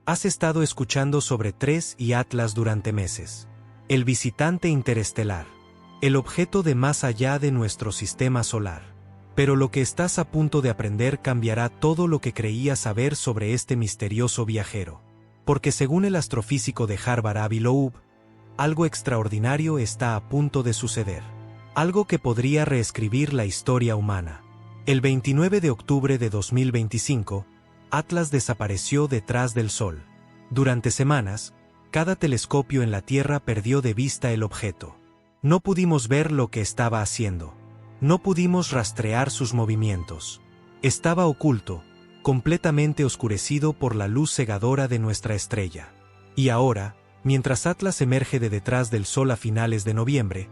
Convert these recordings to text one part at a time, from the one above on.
Has estado escuchando sobre TRES y Atlas durante meses. El visitante interestelar. El objeto de más allá de nuestro sistema solar. Pero lo que estás a punto de aprender cambiará todo lo que creías saber sobre este misterioso viajero. Porque según el astrofísico de Harvard Avi Loeb, algo extraordinario está a punto de suceder. Algo que podría reescribir la historia humana. El 29 de octubre de 2025, Atlas desapareció detrás del Sol. Durante semanas, cada telescopio en la Tierra perdió de vista el objeto. No pudimos ver lo que estaba haciendo. No pudimos rastrear sus movimientos. Estaba oculto, completamente oscurecido por la luz cegadora de nuestra estrella. Y ahora, mientras Atlas emerge de detrás del Sol a finales de noviembre,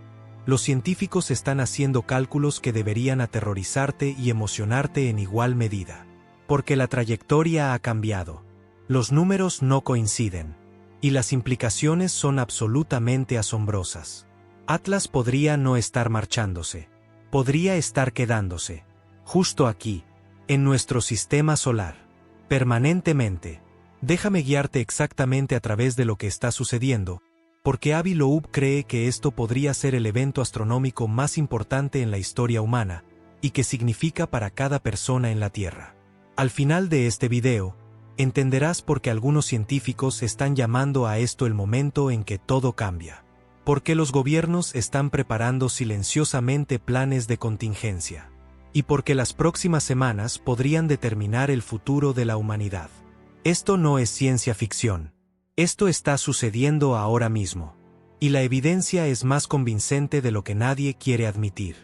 los científicos están haciendo cálculos que deberían aterrorizarte y emocionarte en igual medida. Porque la trayectoria ha cambiado. Los números no coinciden. Y las implicaciones son absolutamente asombrosas. Atlas podría no estar marchándose. Podría estar quedándose. Justo aquí, en nuestro sistema solar. Permanentemente. Déjame guiarte exactamente a través de lo que está sucediendo, porque Avi Loeb cree que esto podría ser el evento astronómico más importante en la historia humana, y que significa para cada persona en la Tierra. Al final de este video, entenderás por qué algunos científicos están llamando a esto el momento en que todo cambia. Por qué los gobiernos están preparando silenciosamente planes de contingencia. Y por qué las próximas semanas podrían determinar el futuro de la humanidad. Esto no es ciencia ficción. Esto está sucediendo ahora mismo. Y la evidencia es más convincente de lo que nadie quiere admitir.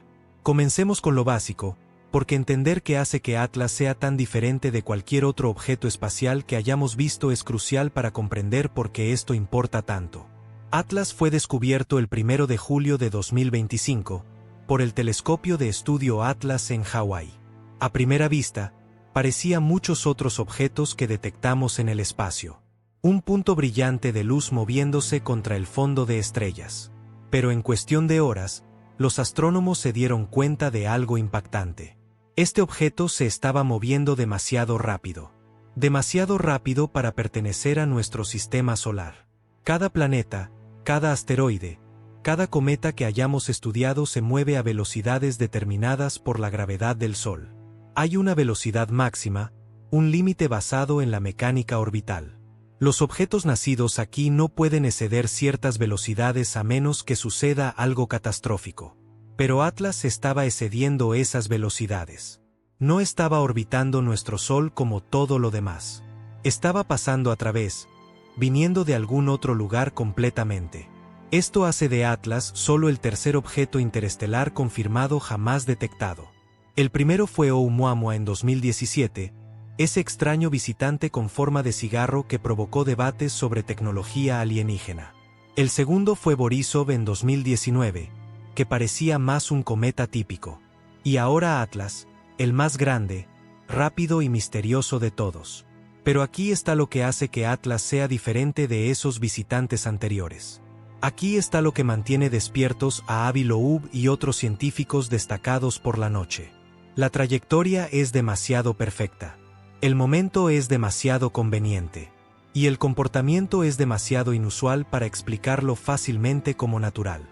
Comencemos con lo básico, porque entender qué hace que Atlas sea tan diferente de cualquier otro objeto espacial que hayamos visto es crucial para comprender por qué esto importa tanto. Atlas fue descubierto el 1 de julio de 2025, por el telescopio de estudio Atlas en Hawái. A primera vista, parecía muchos otros objetos que detectamos en el espacio. Un punto brillante de luz moviéndose contra el fondo de estrellas. Pero en cuestión de horas, los astrónomos se dieron cuenta de algo impactante. Este objeto se estaba moviendo demasiado rápido. Demasiado rápido para pertenecer a nuestro sistema solar. Cada planeta, cada asteroide, cada cometa que hayamos estudiado se mueve a velocidades determinadas por la gravedad del Sol. Hay una velocidad máxima, un límite basado en la mecánica orbital. Los objetos nacidos aquí no pueden exceder ciertas velocidades a menos que suceda algo catastrófico. Pero Atlas estaba excediendo esas velocidades. No estaba orbitando nuestro Sol como todo lo demás. Estaba pasando a través, viniendo de algún otro lugar completamente. Esto hace de Atlas solo el tercer objeto interestelar confirmado jamás detectado. El primero fue Oumuamua en 2017, ese extraño visitante con forma de cigarro que provocó debates sobre tecnología alienígena. El segundo fue Borisov en 2019, que parecía más un cometa típico. Y ahora Atlas, el más grande, rápido y misterioso de todos. Pero aquí está lo que hace que Atlas sea diferente de esos visitantes anteriores. Aquí está lo que mantiene despiertos a Avi Loeb y otros científicos destacados por la noche. La trayectoria es demasiado perfecta. El momento es demasiado conveniente. Y el comportamiento es demasiado inusual para explicarlo fácilmente como natural.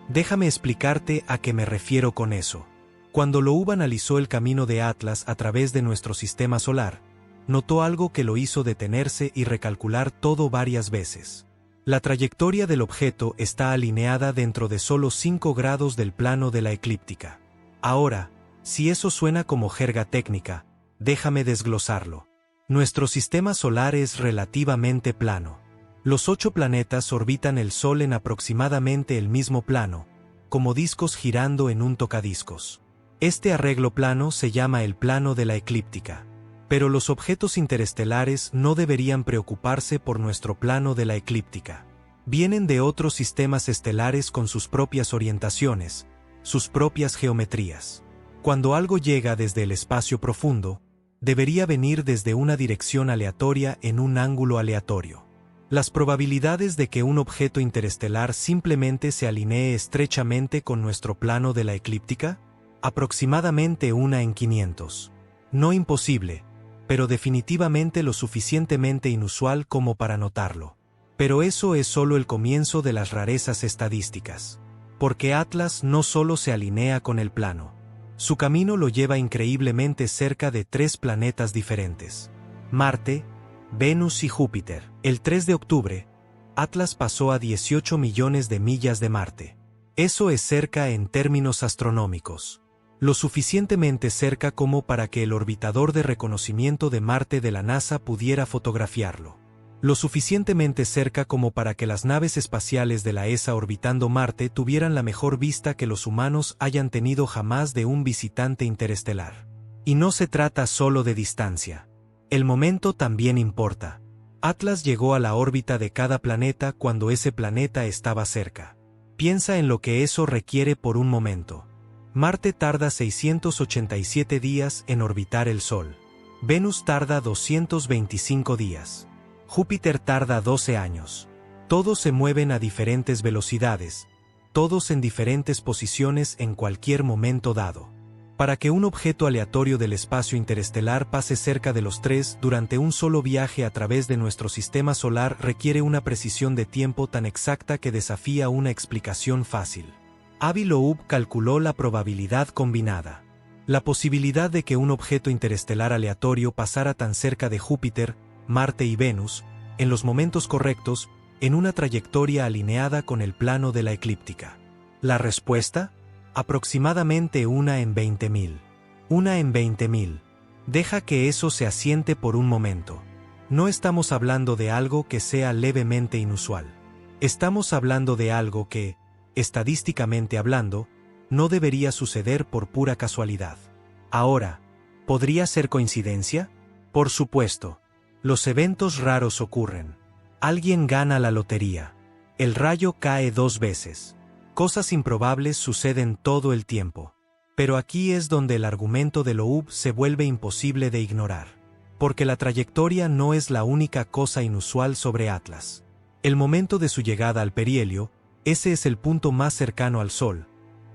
Déjame explicarte a qué me refiero con eso. Cuando Loeb analizó el camino de Atlas a través de nuestro sistema solar, notó algo que lo hizo detenerse y recalcular todo varias veces. La trayectoria del objeto está alineada dentro de solo 5 grados del plano de la eclíptica. Ahora, si eso suena como jerga técnica, déjame desglosarlo. Nuestro sistema solar es relativamente plano. Los 8 planetas orbitan el Sol en aproximadamente el mismo plano, como discos girando en un tocadiscos. Este arreglo plano se llama el plano de la eclíptica. Pero los objetos interestelares no deberían preocuparse por nuestro plano de la eclíptica. Vienen de otros sistemas estelares con sus propias orientaciones, sus propias geometrías. Cuando algo llega desde el espacio profundo, debería venir desde una dirección aleatoria en un ángulo aleatorio. Las probabilidades de que un objeto interestelar simplemente se alinee estrechamente con nuestro plano de la eclíptica, aproximadamente 1 en 500. No imposible, pero definitivamente lo suficientemente inusual como para notarlo. Pero eso es solo el comienzo de las rarezas estadísticas. Porque Atlas no solo se alinea con el plano. Su camino lo lleva increíblemente cerca de 3 planetas diferentes: Marte, Venus y Júpiter. El 3 de octubre, Atlas pasó a 18 millones de millas de Marte. Eso es cerca en términos astronómicos. Lo suficientemente cerca como para que el orbitador de reconocimiento de Marte de la NASA pudiera fotografiarlo. Lo suficientemente cerca como para que las naves espaciales de la ESA orbitando Marte tuvieran la mejor vista que los humanos hayan tenido jamás de un visitante interestelar. Y no se trata solo de distancia. El momento también importa. Atlas llegó a la órbita de cada planeta cuando ese planeta estaba cerca. Piensa en lo que eso requiere por un momento. Marte tarda 687 días en orbitar el Sol. Venus tarda 225 días. Júpiter tarda 12 años. Todos se mueven a diferentes velocidades, todos en diferentes posiciones en cualquier momento dado. Para que un objeto aleatorio del espacio interestelar pase cerca de los 3 durante un solo viaje a través de nuestro sistema solar requiere una precisión de tiempo tan exacta que desafía una explicación fácil. Avi Loeb calculó la probabilidad combinada. La posibilidad de que un objeto interestelar aleatorio pasara tan cerca de Júpiter, Marte y Venus, en los momentos correctos, en una trayectoria alineada con el plano de la eclíptica. ¿La respuesta? Aproximadamente 1 en 20.000. 1 en 20.000. Deja que eso se asiente por un momento. No estamos hablando de algo que sea levemente inusual. Estamos hablando de algo que, estadísticamente hablando, no debería suceder por pura casualidad. Ahora, ¿podría ser coincidencia? Por supuesto. Los eventos raros ocurren. Alguien gana la lotería. El rayo cae 2 veces. Cosas improbables suceden todo el tiempo. Pero aquí es donde el argumento de Loeb se vuelve imposible de ignorar. Porque la trayectoria no es la única cosa inusual sobre Atlas. El momento de su llegada al perihelio, ese es el punto más cercano al Sol,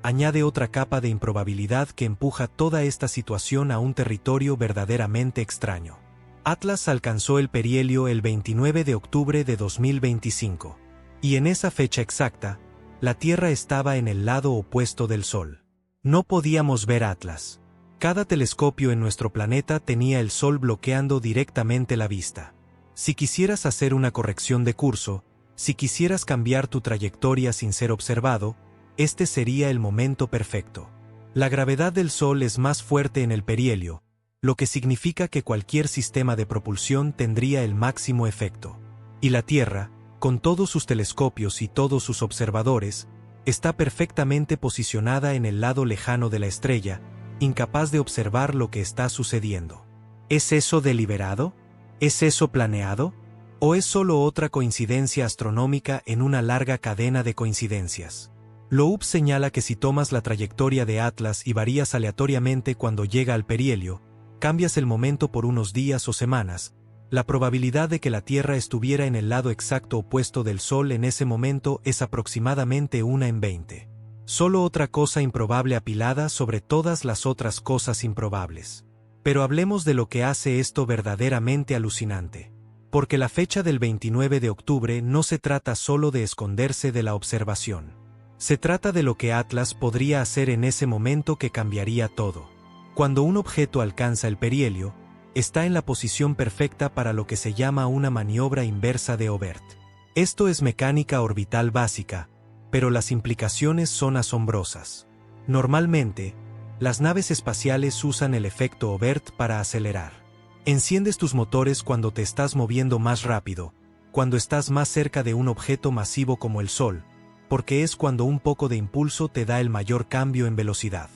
añade otra capa de improbabilidad que empuja toda esta situación a un territorio verdaderamente extraño. Atlas alcanzó el perihelio el 29 de octubre de 2025. Y en esa fecha exacta, la Tierra estaba en el lado opuesto del Sol. No podíamos ver Atlas. Cada telescopio en nuestro planeta tenía el Sol bloqueando directamente la vista. Si quisieras hacer una corrección de curso, si quisieras cambiar tu trayectoria sin ser observado, este sería el momento perfecto. La gravedad del Sol es más fuerte en el perihelio, lo que significa que cualquier sistema de propulsión tendría el máximo efecto. Y la Tierra, con todos sus telescopios y todos sus observadores, está perfectamente posicionada en el lado lejano de la estrella, incapaz de observar lo que está sucediendo. ¿Es eso deliberado? ¿Es eso planeado? ¿O es solo otra coincidencia astronómica en una larga cadena de coincidencias? Loeb señala que si tomas la trayectoria de Atlas y varías aleatoriamente cuando llega al perihelio, cambias el momento por unos días o semanas, la probabilidad de que la Tierra estuviera en el lado exacto opuesto del Sol en ese momento es aproximadamente 1 en 20. Solo otra cosa improbable apilada sobre todas las otras cosas improbables. Pero hablemos de lo que hace esto verdaderamente alucinante. Porque la fecha del 29 de octubre no se trata solo de esconderse de la observación. Se trata de lo que Atlas podría hacer en ese momento que cambiaría todo. Cuando un objeto alcanza el perihelio, está en la posición perfecta para lo que se llama una maniobra inversa de Oberth. Esto es mecánica orbital básica, pero las implicaciones son asombrosas. Normalmente, las naves espaciales usan el efecto Oberth para acelerar. Enciendes tus motores cuando te estás moviendo más rápido, cuando estás más cerca de un objeto masivo como el Sol, porque es cuando un poco de impulso te da el mayor cambio en velocidad.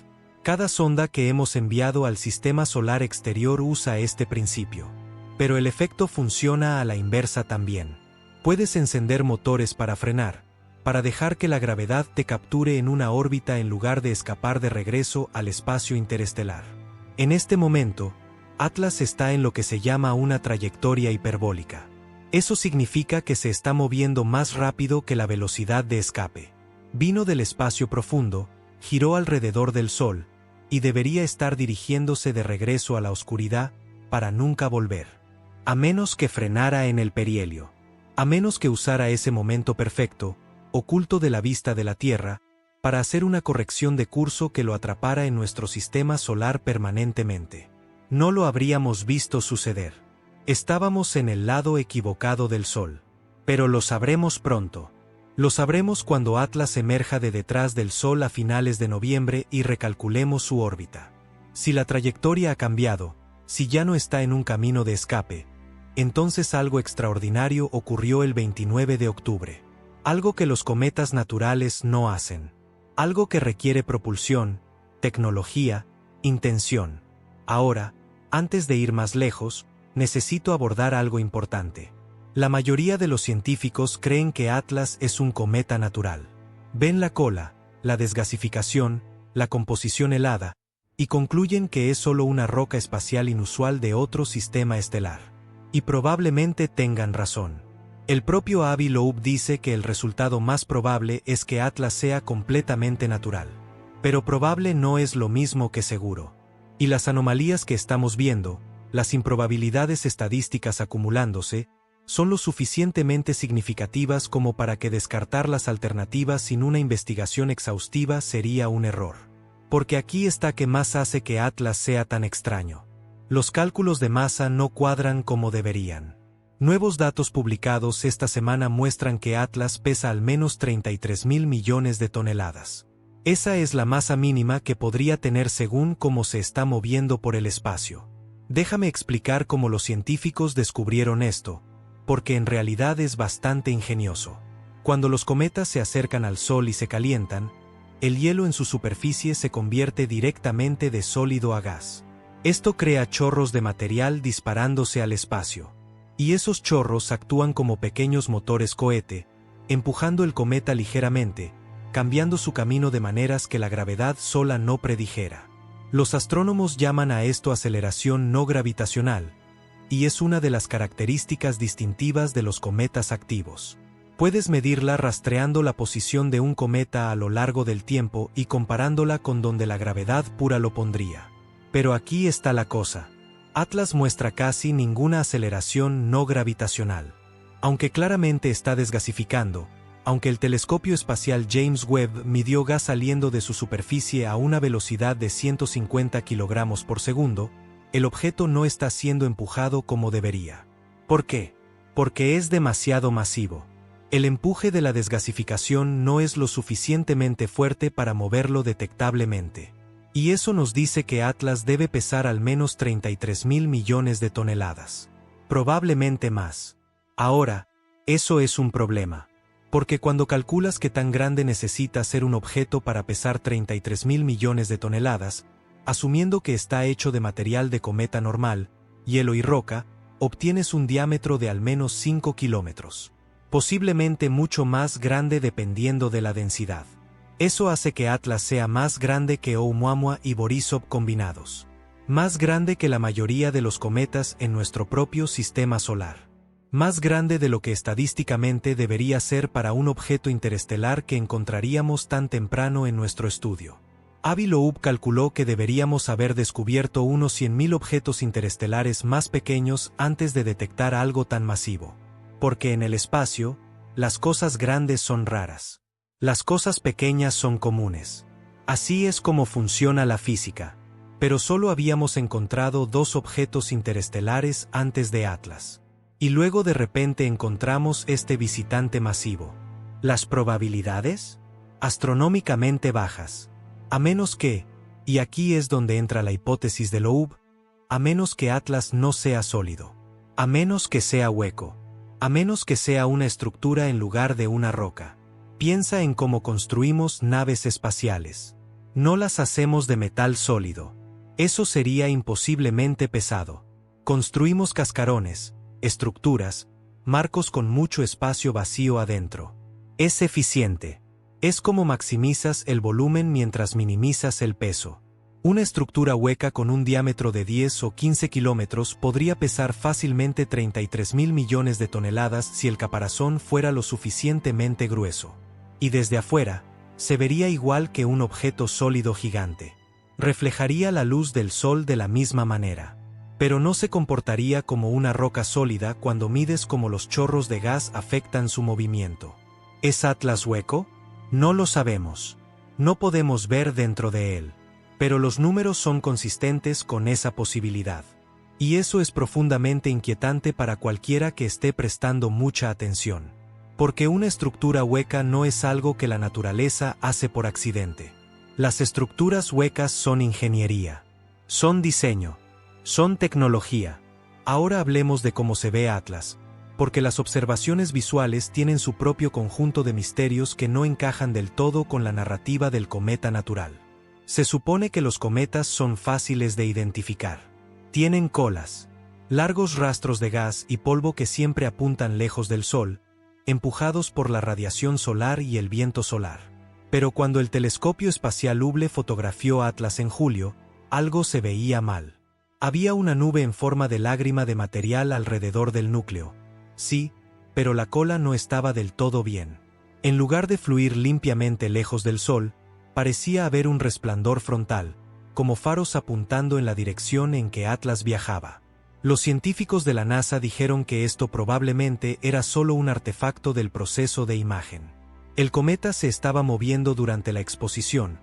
Cada sonda que hemos enviado al sistema solar exterior usa este principio. Pero el efecto funciona a la inversa también. Puedes encender motores para frenar, para dejar que la gravedad te capture en una órbita en lugar de escapar de regreso al espacio interestelar. En este momento, Atlas está en lo que se llama una trayectoria hiperbólica. Eso significa que se está moviendo más rápido que la velocidad de escape. Vino del espacio profundo, giró alrededor del Sol, y debería estar dirigiéndose de regreso a la oscuridad, para nunca volver. A menos que frenara en el perihelio. A menos que usara ese momento perfecto, oculto de la vista de la Tierra, para hacer una corrección de curso que lo atrapara en nuestro sistema solar permanentemente. No lo habríamos visto suceder. Estábamos en el lado equivocado del Sol. Pero lo sabremos pronto. Lo sabremos cuando Atlas emerja de detrás del Sol a finales de noviembre y recalculemos su órbita. Si la trayectoria ha cambiado, si ya no está en un camino de escape, entonces algo extraordinario ocurrió el 29 de octubre. Algo que los cometas naturales no hacen. Algo que requiere propulsión, tecnología, intención. Ahora, antes de ir más lejos, necesito abordar algo importante. La mayoría de los científicos creen que Atlas es un cometa natural. Ven la cola, la desgasificación, la composición helada, y concluyen que es solo una roca espacial inusual de otro sistema estelar. Y probablemente tengan razón. El propio Avi Loeb dice que el resultado más probable es que Atlas sea completamente natural. Pero probable no es lo mismo que seguro. Y las anomalías que estamos viendo, las improbabilidades estadísticas acumulándose, son lo suficientemente significativas como para que descartar las alternativas sin una investigación exhaustiva sería un error. Porque aquí está que más hace que Atlas sea tan extraño. Los cálculos de masa no cuadran como deberían. Nuevos datos publicados esta semana muestran que Atlas pesa al menos 33.000 millones de toneladas. Esa es la masa mínima que podría tener según cómo se está moviendo por el espacio. Déjame explicar cómo los científicos descubrieron esto, porque en realidad es bastante ingenioso. Cuando los cometas se acercan al Sol y se calientan, el hielo en su superficie se convierte directamente de sólido a gas. Esto crea chorros de material disparándose al espacio. Y esos chorros actúan como pequeños motores cohete, empujando el cometa ligeramente, cambiando su camino de maneras que la gravedad sola no predijera. Los astrónomos llaman a esto aceleración no gravitacional, y es una de las características distintivas de los cometas activos. Puedes medirla rastreando la posición de un cometa a lo largo del tiempo y comparándola con donde la gravedad pura lo pondría. Pero aquí está la cosa. Atlas muestra casi ninguna aceleración no gravitacional. Aunque claramente está desgasificando, aunque el telescopio espacial James Webb midió gas saliendo de su superficie a una velocidad de 150 kilogramos por segundo, el objeto no está siendo empujado como debería. ¿Por qué? Porque es demasiado masivo. El empuje de la desgasificación no es lo suficientemente fuerte para moverlo detectablemente. Y eso nos dice que Atlas debe pesar al menos 33.000 millones de toneladas. Probablemente más. Ahora, eso es un problema. Porque cuando calculas qué tan grande necesita ser un objeto para pesar 33.000 millones de toneladas, asumiendo que está hecho de material de cometa normal, hielo y roca, obtienes un diámetro de al menos 5 kilómetros. Posiblemente mucho más grande dependiendo de la densidad. Eso hace que Atlas sea más grande que Oumuamua y Borisov combinados. Más grande que la mayoría de los cometas en nuestro propio sistema solar. Más grande de lo que estadísticamente debería ser para un objeto interestelar que encontraríamos tan temprano en nuestro estudio. Avi Loeb calculó que deberíamos haber descubierto unos 100.000 objetos interestelares más pequeños antes de detectar algo tan masivo. Porque en el espacio, las cosas grandes son raras. Las cosas pequeñas son comunes. Así es como funciona la física. Pero solo habíamos encontrado 2 objetos interestelares antes de Atlas. Y luego de repente encontramos este visitante masivo. ¿Las probabilidades? Astronómicamente bajas. A menos que, y aquí es donde entra la hipótesis de Loeb, a menos que Atlas no sea sólido. A menos que sea hueco. A menos que sea una estructura en lugar de una roca. Piensa en cómo construimos naves espaciales. No las hacemos de metal sólido. Eso sería imposiblemente pesado. Construimos cascarones, estructuras, marcos con mucho espacio vacío adentro. Es eficiente. Es como maximizas el volumen mientras minimizas el peso. Una estructura hueca con un diámetro de 10 o 15 kilómetros podría pesar fácilmente 33.000 millones de toneladas si el caparazón fuera lo suficientemente grueso. Y desde afuera, se vería igual que un objeto sólido gigante. Reflejaría la luz del sol de la misma manera. pero no se comportaría como una roca sólida cuando mides cómo los chorros de gas afectan su movimiento. ¿Es Atlas hueco? No lo sabemos. No podemos ver dentro de él. Pero los números son consistentes con esa posibilidad. Y eso es profundamente inquietante para cualquiera que esté prestando mucha atención. Porque una estructura hueca no es algo que la naturaleza hace por accidente. Las estructuras huecas son ingeniería. Son diseño. Son tecnología. Ahora hablemos de cómo se ve Atlas, porque las observaciones visuales tienen su propio conjunto de misterios que no encajan del todo con la narrativa del cometa natural. Se supone que los cometas son fáciles de identificar. Tienen colas, largos rastros de gas y polvo que siempre apuntan lejos del Sol, empujados por la radiación solar y el viento solar. Pero cuando el telescopio espacial Hubble fotografió Atlas en julio, algo se veía mal. Había una nube en forma de lágrima de material alrededor del núcleo. Sí, pero la cola no estaba del todo bien. En lugar de fluir limpiamente lejos del Sol, parecía haber un resplandor frontal, como faros apuntando en la dirección en que Atlas viajaba. Los científicos de la NASA dijeron que esto probablemente era solo un artefacto del proceso de imagen. El cometa se estaba moviendo durante la exposición,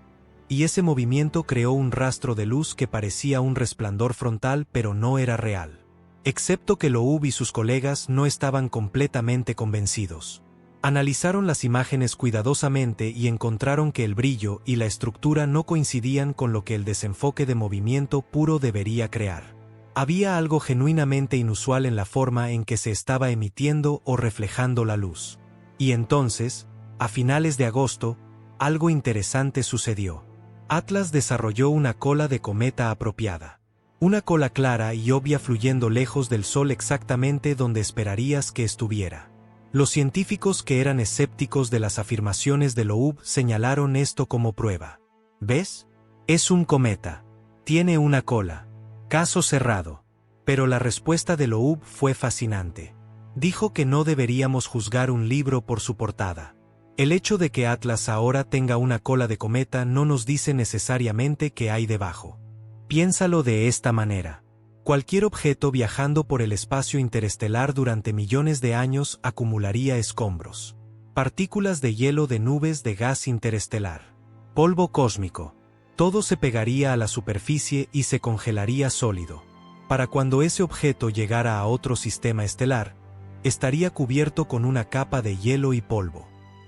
y ese movimiento creó un rastro de luz que parecía un resplandor frontal pero no era real. Excepto que Loeb y sus colegas no estaban completamente convencidos. Analizaron las imágenes cuidadosamente y encontraron que el brillo y la estructura no coincidían con lo que el desenfoque de movimiento puro debería crear. Había algo genuinamente inusual en la forma en que se estaba emitiendo o reflejando la luz. Y entonces, a finales de agosto, algo interesante sucedió. Atlas desarrolló una cola de cometa apropiada. Una cola clara y obvia fluyendo lejos del Sol exactamente donde esperarías que estuviera. Los científicos que eran escépticos de las afirmaciones de Loeb señalaron esto como prueba. ¿Ves? Es un cometa. Tiene una cola. Caso cerrado. Pero la respuesta de Loeb fue fascinante. Dijo que no deberíamos juzgar un libro por su portada. El hecho de que Atlas ahora tenga una cola de cometa no nos dice necesariamente qué hay debajo. Piénsalo de esta manera. Cualquier objeto viajando por el espacio interestelar durante millones de años acumularía escombros. Partículas de hielo de nubes de gas interestelar. Polvo cósmico. Todo se pegaría a la superficie y se congelaría sólido. Para cuando ese objeto llegara a otro sistema estelar, estaría cubierto con una capa de hielo y polvo.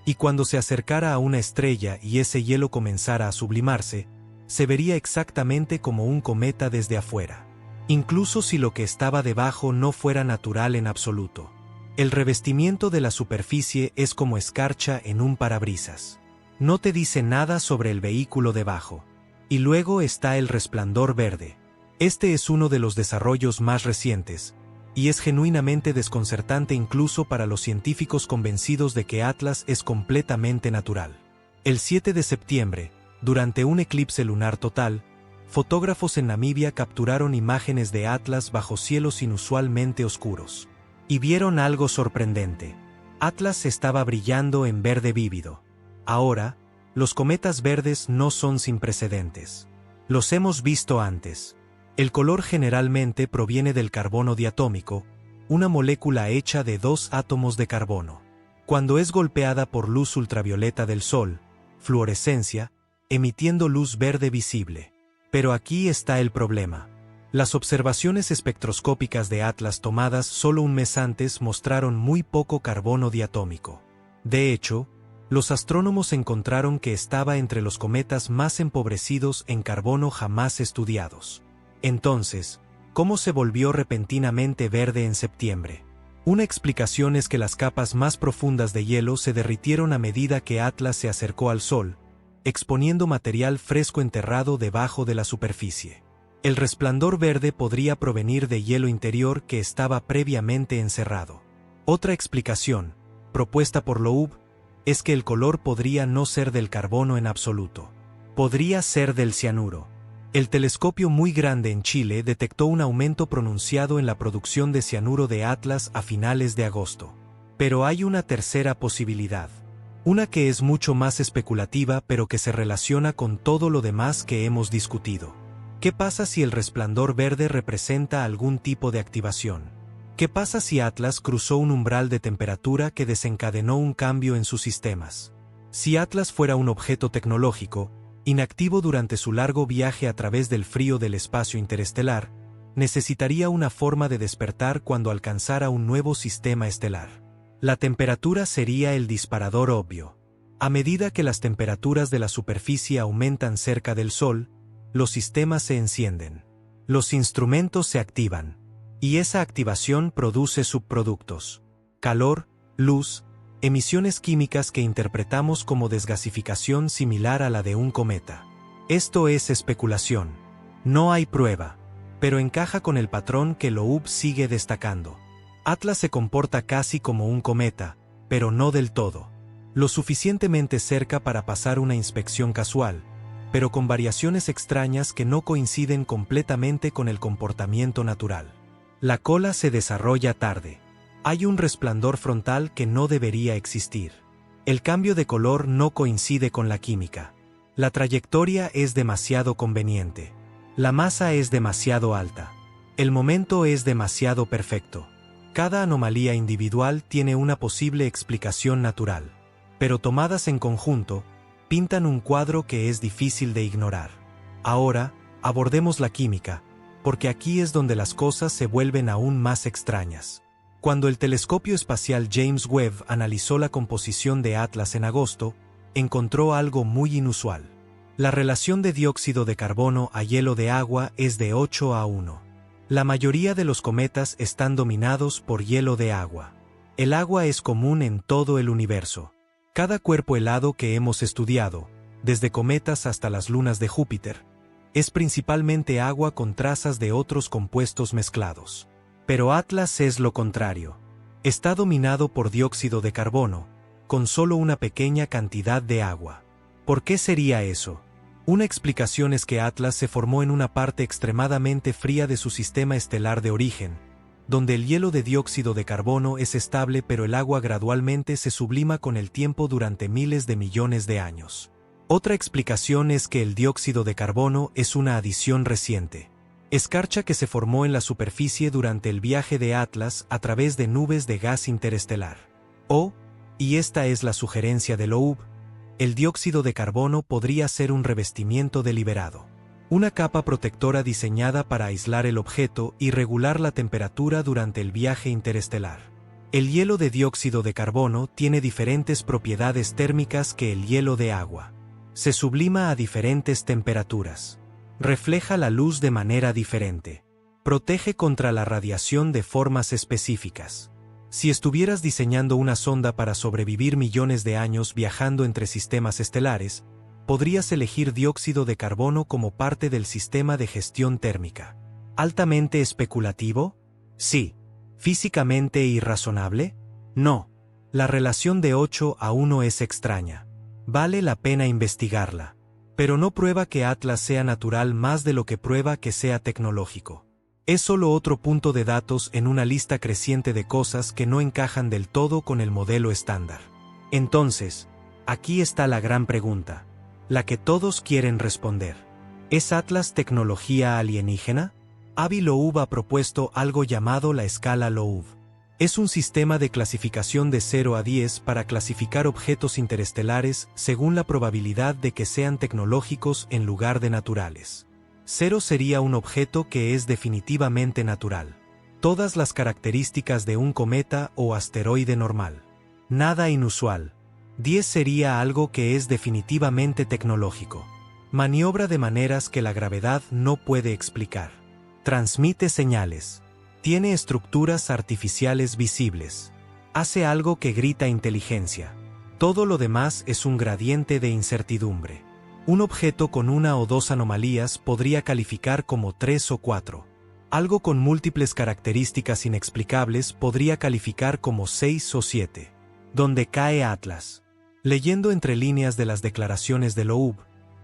Y cuando se acercara a una estrella y ese hielo comenzara a sublimarse, se vería exactamente como un cometa desde afuera. Incluso si lo que estaba debajo no fuera natural en absoluto. El revestimiento de la superficie es como escarcha en un parabrisas. No te dice nada sobre el vehículo debajo. Y luego está el resplandor verde. Este es uno de los desarrollos más recientes, y es genuinamente desconcertante incluso para los científicos convencidos de que Atlas es completamente natural. El 7 de septiembre, durante un eclipse lunar total, fotógrafos en Namibia capturaron imágenes de Atlas bajo cielos inusualmente oscuros. Y vieron algo sorprendente. Atlas estaba brillando en verde vívido. Ahora, los cometas verdes no son sin precedentes. Los hemos visto antes. El color generalmente proviene del carbono diatómico, una molécula hecha de dos átomos de carbono. Cuando es golpeada por luz ultravioleta del Sol, fluorescencia, emitiendo luz verde visible. Pero aquí está el problema. Las observaciones espectroscópicas de Atlas tomadas solo un mes antes mostraron muy poco carbono diatómico. De hecho, los astrónomos encontraron que estaba entre los cometas más empobrecidos en carbono jamás estudiados. Entonces, ¿cómo se volvió repentinamente verde en septiembre? Una explicación es que las capas más profundas de hielo se derritieron a medida que Atlas se acercó al Sol, exponiendo material fresco enterrado debajo de la superficie. El resplandor verde podría provenir de hielo interior que estaba previamente encerrado. Otra explicación, propuesta por Loeb, es que el color podría no ser del carbono en absoluto. Podría ser del cianuro. El telescopio muy grande en Chile detectó un aumento pronunciado en la producción de cianuro de Atlas a finales de agosto. Pero hay una tercera posibilidad. Una que es mucho más especulativa pero que se relaciona con todo lo demás que hemos discutido. ¿Qué pasa si el resplandor verde representa algún tipo de activación? ¿Qué pasa si Atlas cruzó un umbral de temperatura que desencadenó un cambio en sus sistemas? Si Atlas fuera un objeto tecnológico, inactivo durante su largo viaje a través del frío del espacio interestelar, necesitaría una forma de despertar cuando alcanzara un nuevo sistema estelar. La temperatura sería el disparador obvio. A medida que las temperaturas de la superficie aumentan cerca del Sol, los sistemas se encienden. Los instrumentos se activan. Y esa activación produce subproductos. Calor, luz, emisiones químicas que interpretamos como desgasificación similar a la de un cometa. Esto es especulación. No hay prueba, pero encaja con el patrón que Loeb sigue destacando. Atlas se comporta casi como un cometa, pero no del todo. Lo suficientemente cerca para pasar una inspección casual, pero con variaciones extrañas que no coinciden completamente con el comportamiento natural. La cola se desarrolla tarde. Hay un resplandor frontal que no debería existir. El cambio de color no coincide con la química. La trayectoria es demasiado conveniente. La masa es demasiado alta. El momento es demasiado perfecto. Cada anomalía individual tiene una posible explicación natural, pero tomadas en conjunto, pintan un cuadro que es difícil de ignorar. Ahora, abordemos la química, porque aquí es donde las cosas se vuelven aún más extrañas. Cuando el telescopio espacial James Webb analizó la composición de Atlas en agosto, encontró algo muy inusual. La relación de dióxido de carbono a hielo de agua es de 8:1. La mayoría de los cometas están dominados por hielo de agua. El agua es común en todo el universo. Cada cuerpo helado que hemos estudiado, desde cometas hasta las lunas de Júpiter, es principalmente agua con trazas de otros compuestos mezclados. Pero Atlas es lo contrario. Está dominado por dióxido de carbono, con solo una pequeña cantidad de agua. ¿Por qué sería eso? Una explicación es que Atlas se formó en una parte extremadamente fría de su sistema estelar de origen, donde el hielo de dióxido de carbono es estable pero el agua gradualmente se sublima con el tiempo durante miles de millones de años. Otra explicación es que el dióxido de carbono es una adición reciente. Escarcha que se formó en la superficie durante el viaje de Atlas a través de nubes de gas interestelar. Y esta es la sugerencia de Loeb, el dióxido de carbono podría ser un revestimiento deliberado. Una capa protectora diseñada para aislar el objeto y regular la temperatura durante el viaje interestelar. El hielo de dióxido de carbono tiene diferentes propiedades térmicas que el hielo de agua. Se sublima a diferentes temperaturas. Refleja la luz de manera diferente. Protege contra la radiación de formas específicas. Si estuvieras diseñando una sonda para sobrevivir millones de años viajando entre sistemas estelares, podrías elegir dióxido de carbono como parte del sistema de gestión térmica. ¿Altamente especulativo? Sí. ¿Físicamente irrazonable? No. La relación de 8:1 es extraña. Vale la pena investigarla. Pero no prueba que Atlas sea natural más de lo que prueba que sea tecnológico. Es solo otro punto de datos en una lista creciente de cosas que no encajan del todo con el modelo estándar. Entonces, aquí está la gran pregunta, la que todos quieren responder. ¿Es Atlas tecnología alienígena? Avi Loeb ha propuesto algo llamado la escala Loeb. Es un sistema de clasificación de 0 a 10 para clasificar objetos interestelares según la probabilidad de que sean tecnológicos en lugar de naturales. 0 sería un objeto que es definitivamente natural. Todas las características de un cometa o asteroide normal. Nada inusual. 10 sería algo que es definitivamente tecnológico. Maniobra de maneras que la gravedad no puede explicar. Transmite señales. Tiene estructuras artificiales visibles. Hace algo que grita inteligencia. Todo lo demás es un gradiente de incertidumbre. Un objeto con una o dos anomalías podría calificar como 3 o 4. Algo con múltiples características inexplicables podría calificar como 6 o 7. ¿Dónde cae Atlas? Leyendo entre líneas de las declaraciones de Loeb,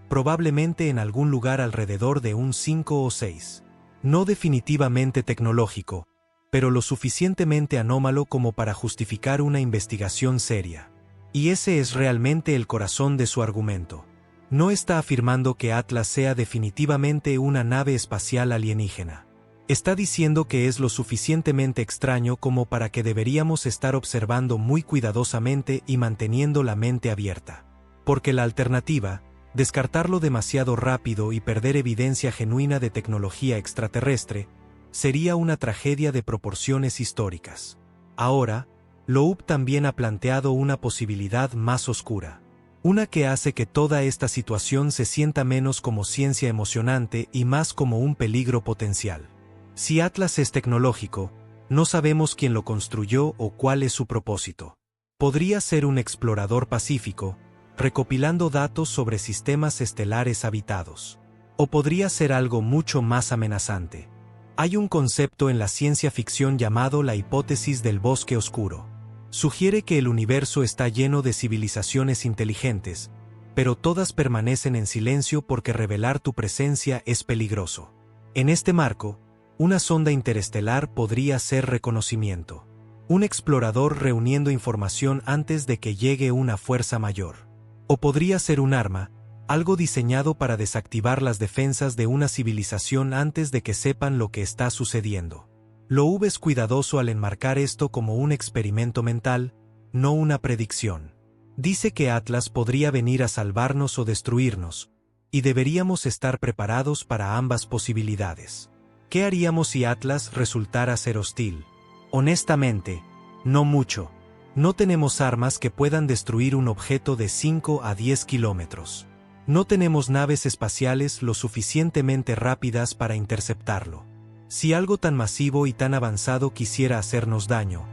probablemente en algún lugar alrededor de un 5 o 6. No definitivamente tecnológico, pero lo suficientemente anómalo como para justificar una investigación seria. Y ese es realmente el corazón de su argumento. No está afirmando que Atlas sea definitivamente una nave espacial alienígena. Está diciendo que es lo suficientemente extraño como para que deberíamos estar observando muy cuidadosamente y manteniendo la mente abierta. Porque la alternativa, descartarlo demasiado rápido y perder evidencia genuina de tecnología extraterrestre, sería una tragedia de proporciones históricas. Ahora, Loeb también ha planteado una posibilidad más oscura. Una que hace que toda esta situación se sienta menos como ciencia emocionante y más como un peligro potencial. Si Atlas es tecnológico, no sabemos quién lo construyó o cuál es su propósito. Podría ser un explorador pacífico, recopilando datos sobre sistemas estelares habitados. O podría ser algo mucho más amenazante. Hay un concepto en la ciencia ficción llamado la hipótesis del bosque oscuro. Sugiere que el universo está lleno de civilizaciones inteligentes, pero todas permanecen en silencio porque revelar tu presencia es peligroso. En este marco, una sonda interestelar podría ser reconocimiento. Un explorador reuniendo información antes de que llegue una fuerza mayor. O podría ser un arma, algo diseñado para desactivar las defensas de una civilización antes de que sepan lo que está sucediendo. Loeb es cuidadoso al enmarcar esto como un experimento mental, no una predicción. Dice que Atlas podría venir a salvarnos o destruirnos, y deberíamos estar preparados para ambas posibilidades. ¿Qué haríamos si Atlas resultara ser hostil? Honestamente, no mucho. No tenemos armas que puedan destruir un objeto de 5 a 10 kilómetros. No tenemos naves espaciales lo suficientemente rápidas para interceptarlo. Si algo tan masivo y tan avanzado quisiera hacernos daño,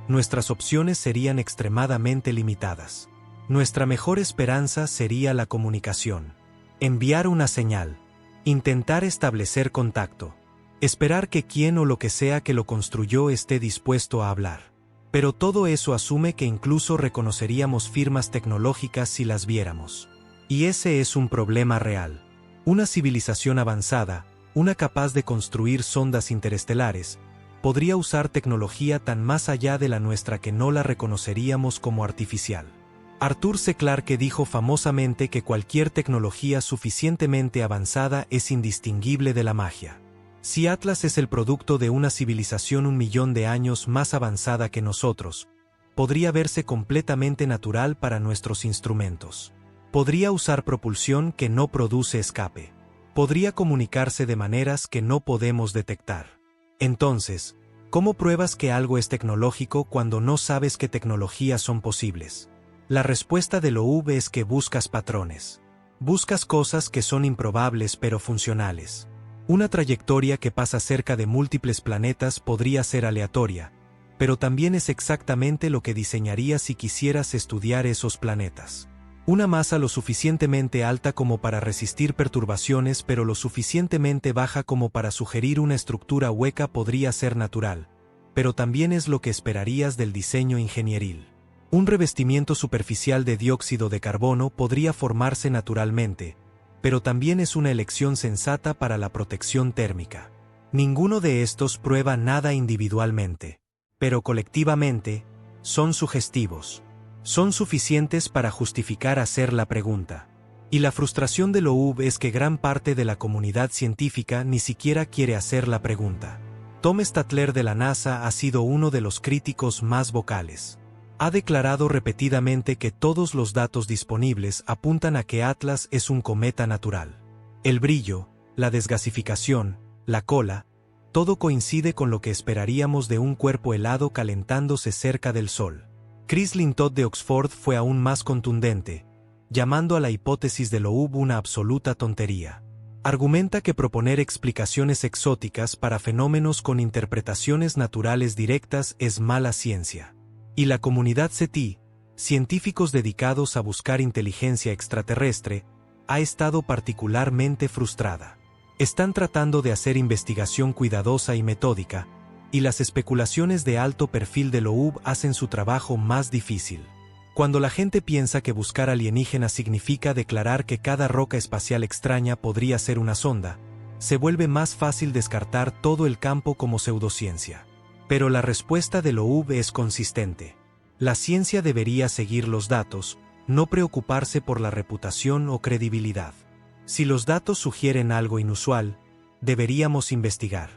nuestras opciones serían extremadamente limitadas. Nuestra mejor esperanza sería la comunicación. Enviar una señal. Intentar establecer contacto. Esperar que quien o lo que sea que lo construyó esté dispuesto a hablar. Pero todo eso asume que incluso reconoceríamos firmas tecnológicas si las viéramos. Y ese es un problema real. Una civilización avanzada, una capaz de construir sondas interestelares, podría usar tecnología tan más allá de la nuestra que no la reconoceríamos como artificial. Arthur C. Clarke dijo famosamente que cualquier tecnología suficientemente avanzada es indistinguible de la magia. Si Atlas es el producto de una civilización 1.000.000 de años más avanzada que nosotros, podría verse completamente natural para nuestros instrumentos. Podría usar propulsión que no produce escape. Podría comunicarse de maneras que no podemos detectar. Entonces, ¿cómo pruebas que algo es tecnológico cuando no sabes qué tecnologías son posibles? La respuesta de Loeb es que buscas patrones. Buscas cosas que son improbables pero funcionales. Una trayectoria que pasa cerca de múltiples planetas podría ser aleatoria, pero también es exactamente lo que diseñarías si quisieras estudiar esos planetas. Una masa lo suficientemente alta como para resistir perturbaciones pero lo suficientemente baja como para sugerir una estructura hueca podría ser natural, pero también es lo que esperarías del diseño ingenieril. Un revestimiento superficial de dióxido de carbono podría formarse naturalmente, pero también es una elección sensata para la protección térmica. Ninguno de estos prueba nada individualmente, pero colectivamente, son sugestivos. Son suficientes para justificar hacer la pregunta. Y la frustración de Loeb es que gran parte de la comunidad científica ni siquiera quiere hacer la pregunta. Tom Statler de la NASA ha sido uno de los críticos más vocales. Ha declarado repetidamente que todos los datos disponibles apuntan a que Atlas es un cometa natural. El brillo, la desgasificación, la cola, todo coincide con lo que esperaríamos de un cuerpo helado calentándose cerca del Sol. Chris Lintott de Oxford fue aún más contundente, llamando a la hipótesis de Loeb una absoluta tontería. Argumenta que proponer explicaciones exóticas para fenómenos con interpretaciones naturales directas es mala ciencia. Y la comunidad SETI, científicos dedicados a buscar inteligencia extraterrestre, ha estado particularmente frustrada. Están tratando de hacer investigación cuidadosa y metódica, y las especulaciones de alto perfil de Loeb hacen su trabajo más difícil. Cuando la gente piensa que buscar alienígenas significa declarar que cada roca espacial extraña podría ser una sonda, se vuelve más fácil descartar todo el campo como pseudociencia. Pero la respuesta de Loeb es consistente. La ciencia debería seguir los datos, no preocuparse por la reputación o credibilidad. Si los datos sugieren algo inusual, deberíamos investigar.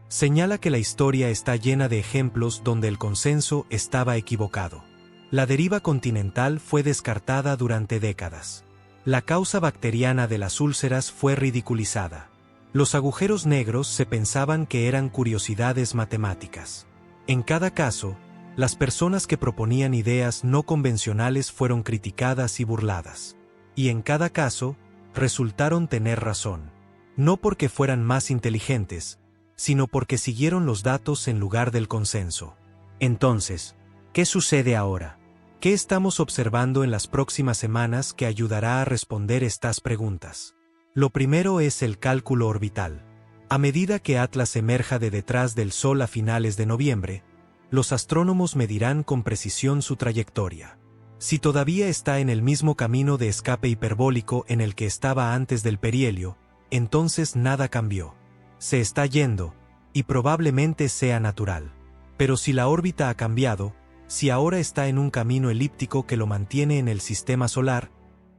Señala que la historia está llena de ejemplos donde el consenso estaba equivocado. La deriva continental fue descartada durante décadas. La causa bacteriana de las úlceras fue ridiculizada. Los agujeros negros se pensaban que eran curiosidades matemáticas. En cada caso, las personas que proponían ideas no convencionales fueron criticadas y burladas. Y en cada caso, resultaron tener razón. No porque fueran más inteligentes, sino porque siguieron los datos en lugar del consenso. Entonces, ¿qué sucede ahora? ¿Qué estamos observando en las próximas semanas que ayudará a responder estas preguntas? Lo primero es el cálculo orbital. A medida que Atlas emerja de detrás del Sol a finales de noviembre, los astrónomos medirán con precisión su trayectoria. Si todavía está en el mismo camino de escape hiperbólico en el que estaba antes del perihelio, entonces nada cambió. Se está yendo, y probablemente sea natural. Pero si la órbita ha cambiado, si ahora está en un camino elíptico que lo mantiene en el sistema solar,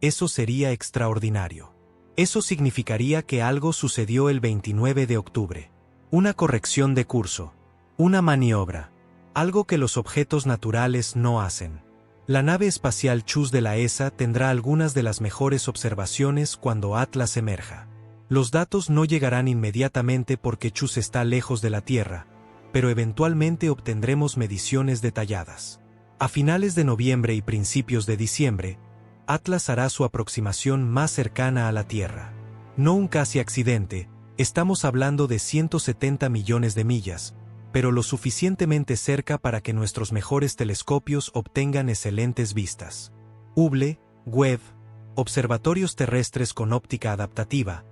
eso sería extraordinario. Eso significaría que algo sucedió el 29 de octubre. Una corrección de curso. Una maniobra. Algo que los objetos naturales no hacen. La nave espacial CHUS de la ESA tendrá algunas de las mejores observaciones cuando Atlas emerja. Los datos no llegarán inmediatamente porque CHUS está lejos de la Tierra, pero eventualmente obtendremos mediciones detalladas. A finales de noviembre y principios de diciembre, Atlas hará su aproximación más cercana a la Tierra. No un casi accidente, estamos hablando de 170 millones de millas, pero lo suficientemente cerca para que nuestros mejores telescopios obtengan excelentes vistas. Hubble, Webb, observatorios terrestres con óptica adaptativa,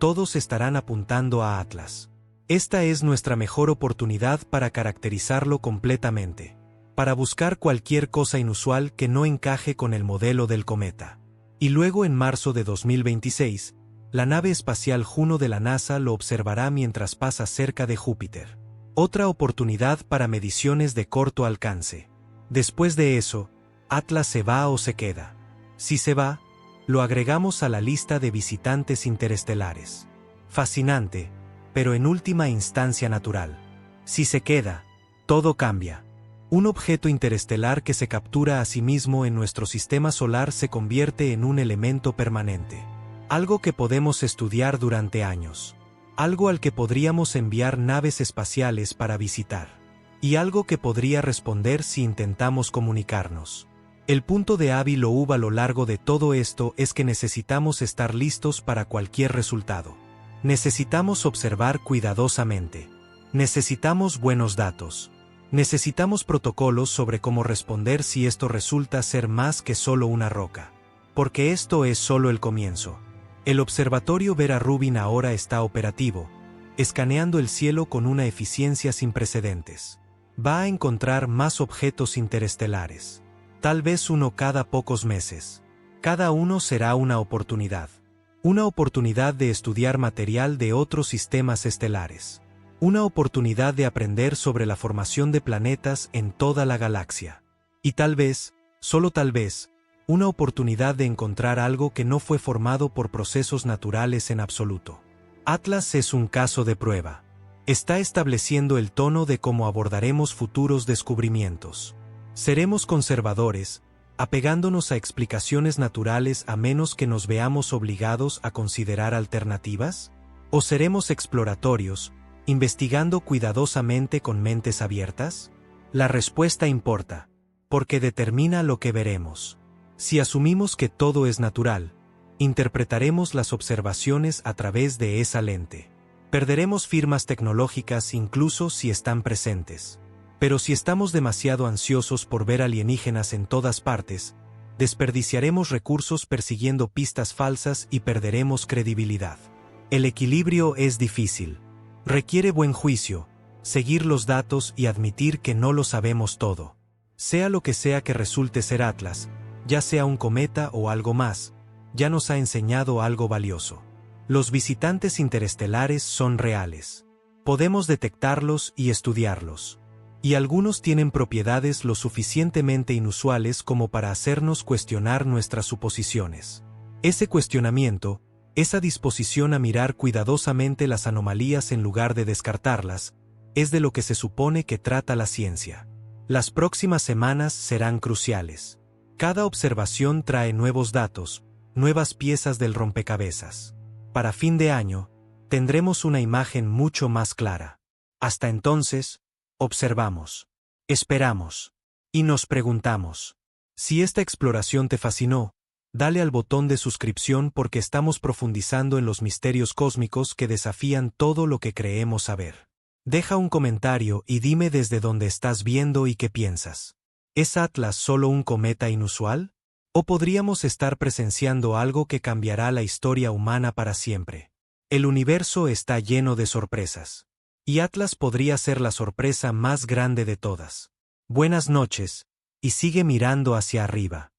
todos estarán apuntando a Atlas. Esta es nuestra mejor oportunidad para caracterizarlo completamente. Para buscar cualquier cosa inusual que no encaje con el modelo del cometa. Y luego en marzo de 2026, la nave espacial Juno de la NASA lo observará mientras pasa cerca de Júpiter. Otra oportunidad para mediciones de corto alcance. Después de eso, Atlas se va o se queda. Si se va, lo agregamos a la lista de visitantes interestelares. Fascinante, pero en última instancia natural. Si se queda, todo cambia. Un objeto interestelar que se captura a sí mismo en nuestro sistema solar se convierte en un elemento permanente. Algo que podemos estudiar durante años. Algo al que podríamos enviar naves espaciales para visitar. Y algo que podría responder si intentamos comunicarnos. El punto de A, B o U a lo largo de todo esto es que necesitamos estar listos para cualquier resultado. Necesitamos observar cuidadosamente. Necesitamos buenos datos. Necesitamos protocolos sobre cómo responder si esto resulta ser más que solo una roca. Porque esto es solo el comienzo. El observatorio Vera Rubin ahora está operativo, escaneando el cielo con una eficiencia sin precedentes. Va a encontrar más objetos interestelares. Tal vez uno cada pocos meses. Cada uno será una oportunidad. Una oportunidad de estudiar material de otros sistemas estelares. Una oportunidad de aprender sobre la formación de planetas en toda la galaxia. Y tal vez, solo tal vez, una oportunidad de encontrar algo que no fue formado por procesos naturales en absoluto. Atlas es un caso de prueba. Está estableciendo el tono de cómo abordaremos futuros descubrimientos. Seremos conservadores, apegándonos a explicaciones naturales a menos que nos veamos obligados a considerar alternativas? ¿O seremos exploratorios, investigando cuidadosamente con mentes abiertas? La respuesta importa, porque determina lo que veremos. Si asumimos que todo es natural, interpretaremos las observaciones a través de esa lente. Perderemos firmas tecnológicas incluso si están presentes. Pero si estamos demasiado ansiosos por ver alienígenas en todas partes, desperdiciaremos recursos persiguiendo pistas falsas y perderemos credibilidad. El equilibrio es difícil. Requiere buen juicio, seguir los datos y admitir que no lo sabemos todo. Sea lo que sea que resulte ser Atlas, ya sea un cometa o algo más, ya nos ha enseñado algo valioso. Los visitantes interestelares son reales. Podemos detectarlos y estudiarlos. Y algunos tienen propiedades lo suficientemente inusuales como para hacernos cuestionar nuestras suposiciones. Ese cuestionamiento, esa disposición a mirar cuidadosamente las anomalías en lugar de descartarlas, es de lo que se supone que trata la ciencia. Las próximas semanas serán cruciales. Cada observación trae nuevos datos, nuevas piezas del rompecabezas. Para fin de año, tendremos una imagen mucho más clara. Hasta entonces, observamos, esperamos y nos preguntamos. Si esta exploración te fascinó, dale al botón de suscripción porque estamos profundizando en los misterios cósmicos que desafían todo lo que creemos saber. Deja un comentario y dime desde dónde estás viendo y qué piensas. ¿Es Atlas solo un cometa inusual? ¿O podríamos estar presenciando algo que cambiará la historia humana para siempre? El universo está lleno de sorpresas. Y Atlas podría ser la sorpresa más grande de todas. Buenas noches, y sigue mirando hacia arriba.